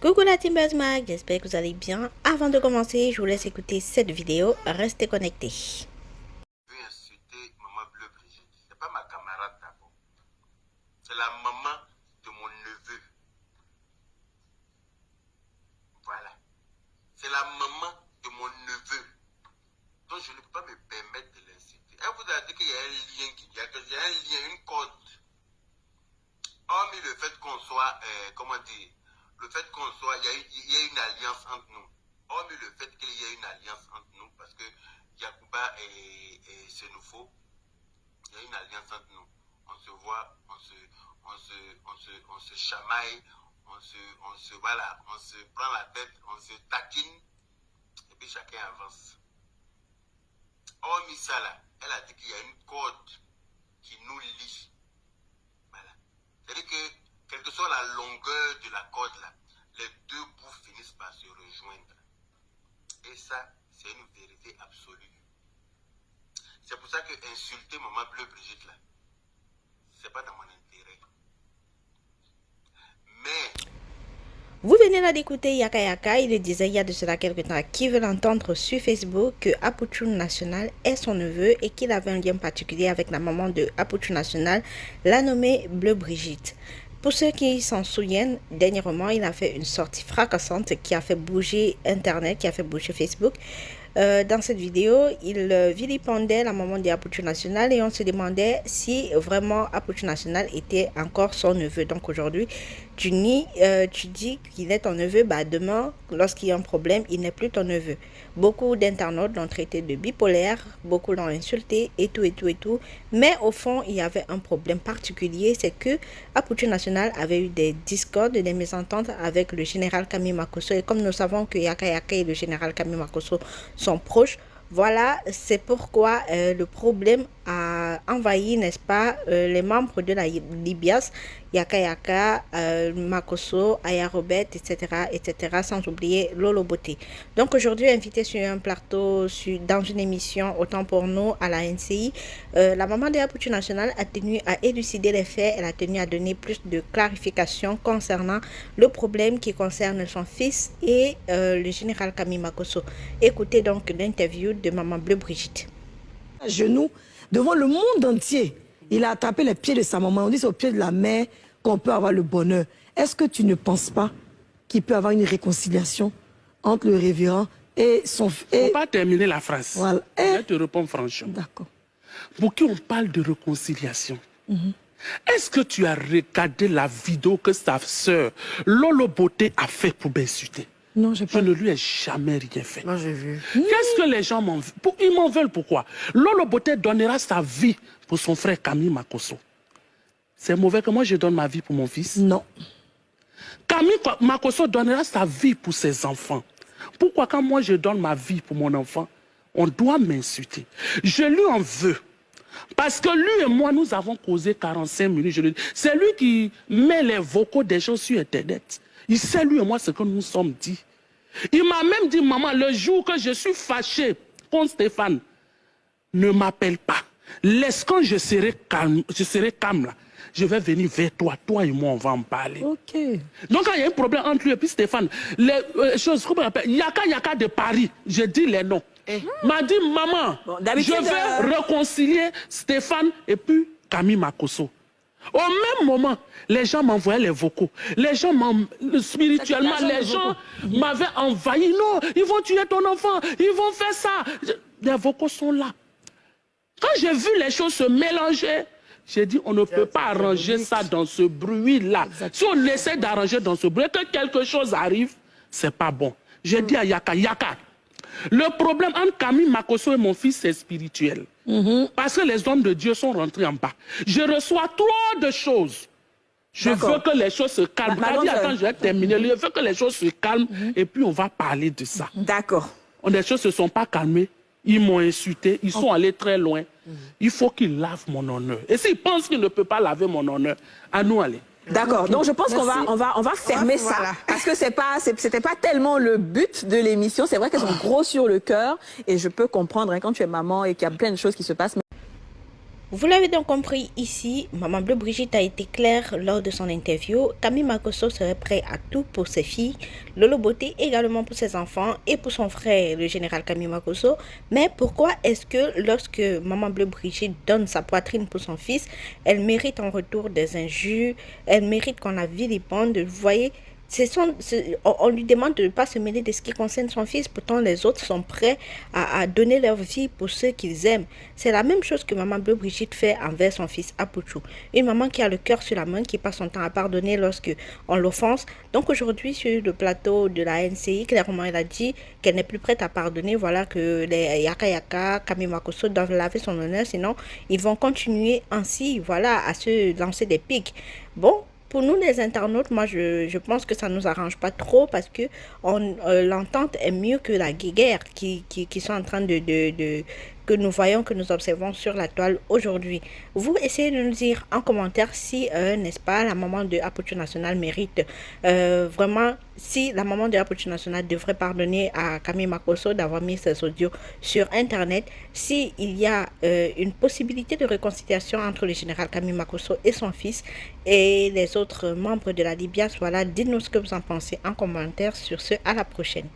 Coucou la team Buzzmag, j'espère que vous allez bien. Avant de commencer, je vous laisse écouter cette vidéo. Restez connectés. Je veux insulter Maman Bleu Brigitte. C'est pas ma camarade d'abord. C'est la maman de mon neveu. Voilà. C'est la maman de mon neveu. Donc je ne peux pas me permettre de l'insulter. Elle vous a dit qu'il y a un lien, une code. Hormis le fait qu'on soit, comment dire, le fait qu'on soit, il y a une alliance entre nous. Hormis le fait qu'il y ait une alliance entre nous, parce que Yacouba et Senoufo, il y a une alliance entre nous. On se voit, on se chamaille, on se prend la tête, on se taquine, et puis chacun avance. Hormis ça là, elle a dit qu'il y a une corde qui nous lie. Voilà. C'est-à-dire que, quelle que soit la longueur de la corde là, les deux bouts finissent par se rejoindre. Et ça, c'est une vérité absolue. C'est pour ça que insulter Maman Bleu Brigitte là, c'est pas dans mon intérêt. Mais Vous venez là d'écouter Yaka Yaka, il le disait il y a de cela quelques temps, qui veut l'entendre sur Facebook, que Apouchoun National est son neveu et qu'il avait un lien particulier avec la maman de Apouchoun National, la nommée Bleu Brigitte. Pour ceux qui s'en souviennent, dernièrement, il a fait une sortie fracassante qui a fait bouger Internet, qui a fait bouger Facebook. Dans cette vidéo, il vilipendait la maman de Apouchoun National et on se demandait si vraiment Apouchoun National était encore son neveu. Donc aujourd'hui, tu dis qu'il est ton neveu, bah demain, lorsqu'il y a un problème, il n'est plus ton neveu. Beaucoup d'internautes l'ont traité de bipolaire, beaucoup l'ont insulté et tout. Mais au fond, il y avait un problème particulier, c'est que Apouchoun National avait eu des discordes, des mésententes avec le général Kami Makosso. Et comme nous savons que Yaka Yaka et le général Kami Makosso sont proches, voilà, c'est pourquoi le problème a envahi, n'est-ce pas, les membres de la Libias, Yaka Yaka, Makosso, Aya Robert, etc., sans oublier Lolo Beauté. Donc aujourd'hui, invité sur un plateau, dans une émission Autant pour nous à la NCI, la maman de Apouchoun National a tenu à élucider les faits, elle a tenu à donner plus de clarifications concernant le problème qui concerne son fils et le général Kami Makosso. Écoutez donc l'interview de Maman Bleu Brigitte. À genoux, devant le monde entier, il a attrapé les pieds de sa maman. On dit c'est au pied de la mère qu'on peut avoir le bonheur. Est-ce que tu ne penses pas qu'il peut y avoir une réconciliation entre le révérend et son fils? Il ne faut pas terminer la phrase. Voilà. Je te réponds franchement. D'accord. Pour qui on parle de réconciliation, est-ce que tu as regardé la vidéo que sa sœur Lolo Beauté a fait pour m'insulter? Non, j'ai pas. Je ne lui ai jamais rien fait. Moi, j'ai vu. Qu'est-ce que les gens m'en veulent? Ils m'en veulent pourquoi? Lolo Beauté donnera sa vie pour son frère Kami Makosso. C'est mauvais que moi je donne ma vie pour mon fils? Non. Kami Makosso donnera sa vie pour ses enfants. Pourquoi quand moi je donne ma vie pour mon enfant, on doit m'insulter? Je lui en veux. Parce que lui et moi, nous avons causé 45 minutes. C'est lui qui met les vocaux des gens sur Internet. Il sait, lui et moi, ce que nous sommes dit. Il m'a même dit, maman, le jour que je suis fâché contre Stéphane, ne m'appelle pas. Laisse quand je serai calme là, je vais venir vers toi. Toi et moi, on va en parler. Ok. Donc, quand il y a un problème entre lui et puis Stéphane, les choses, comment on appelle, Yaka Yaka de Paris, je dis les noms. M'a dit, maman, je vais réconcilier Stéphane et puis Kami Makosso. Au même moment, les gens m'envoyaient les vocaux. Les gens, spirituellement, les gens m'avaient envahi. Non, ils vont tuer ton enfant, ils vont faire ça. Les vocaux sont là. Quand j'ai vu les choses se mélanger, j'ai dit, on ne peut pas arranger ça dans ce bruit-là. Si on essaie d'arranger dans ce bruit, que quelque chose arrive, c'est pas bon. J'ai dit à Yaka, Yaka, le problème entre Kami Makosso et mon fils, c'est spirituel. Parce que les hommes de Dieu sont rentrés en bas. Je reçois trop de choses. Je veux que les choses se calment. Attends, je vais terminer. Je veux que les choses se calment et puis on va parler de ça. D'accord. Les choses ne se sont pas calmées. Ils m'ont insulté. Ils sont allés très loin. Il faut qu'ils lavent mon honneur. Et s'ils pensent qu'ils ne peuvent pas laver mon honneur, à nous aller. D'accord, donc je pense qu'on va fermer ça. Voilà. Parce que c'était pas tellement le but de l'émission. C'est vrai qu'elles sont gros sur le cœur. Et je peux comprendre hein, quand tu es maman et qu'il y a plein de choses qui se passent. Vous l'avez donc compris ici, Maman Bleu Brigitte a été claire lors de son interview. Camille Makosso serait prêt à tout pour ses filles, Lolo Beauté également pour ses enfants et pour son frère, le général Camille Makosso. Mais pourquoi est-ce que lorsque Maman Bleu Brigitte donne sa poitrine pour son fils, elle mérite en retour des injures, elle mérite qu'on la vilipende? Vous voyez, on lui demande de ne pas se mêler de ce qui concerne son fils, pourtant les autres sont prêts à donner leur vie pour ceux qu'ils aiment. C'est la même chose que Maman Bleu Brigitte fait envers son fils Apouchou. Une maman qui a le cœur sur la main, qui passe son temps à pardonner lorsque on l'offense. Donc aujourd'hui, sur le plateau de la NCI, clairement, elle a dit qu'elle n'est plus prête à pardonner. Voilà que les Yaka Yaka, Camille Makosso doivent laver son honneur, sinon ils vont continuer ainsi, voilà, à se lancer des pics. Bon. Pour nous, les internautes, moi, je pense que ça ne nous arrange pas trop parce que l'entente est mieux que la guerre qui sont en train que nous voyons, que nous observons sur la toile aujourd'hui. Vous essayez de nous dire en commentaire si, n'est-ce pas, la maman de Apouchou National mérite vraiment, si la maman de Apouchou National devrait pardonner à Camille Makosso d'avoir mis ses audios sur Internet, s'il y a une possibilité de réconciliation entre le général Camille Makosso et son fils et les autres membres de la Libya. Voilà, dites-nous ce que vous en pensez en commentaire. Sur ce, à la prochaine.